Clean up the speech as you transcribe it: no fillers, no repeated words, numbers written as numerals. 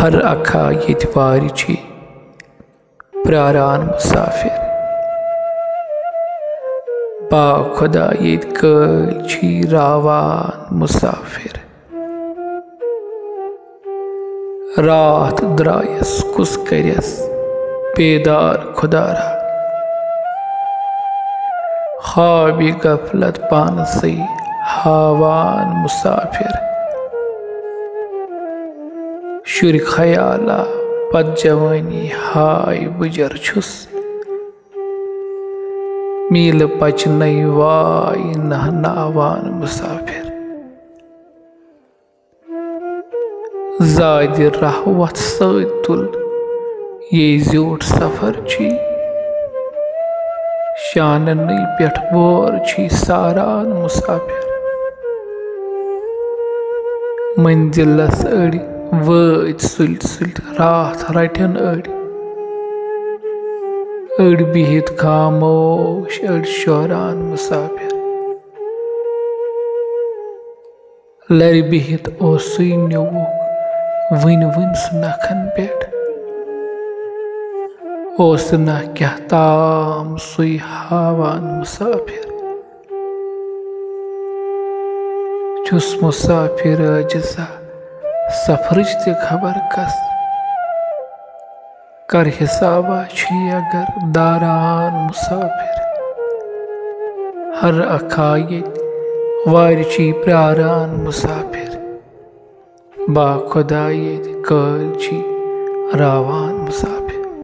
हर अखा ये वारि छी प्रारान मुसाफिर बा खुदा ये कल छी रावान मुसाफिर रात द्रायस कुस करस बेदार खुदारा ख्वाबी गफलत पानसी हावान मुसाफिर शुर ख्याला पद जवानी हाय बुजर छुस मील पचनई वाय नहनावान मुसाफिर ज़ायद रहवत सतुल ये ज़्यूट सफ़र छी शाननी पेठ बोर छी सारान मुसाफिर मंजिलस अड़ी वत सुल सुल रात रटन अड़ बिहित खामोश अड़ शोरान मुसाफिर लर बिहित ओसुई न्यूक वन वन नखन पेट ओस न क्या ताम सुई हावान मुसाफिर चुस मुसाफिर आजिज़ा सफरच ते खबर कस कर हिसाबा छी अगर दारान मुसाफिर हर अखाये वारि छी प्रारान मुसाफिर बा खुदा ये कल छी रावान मुसाफिर।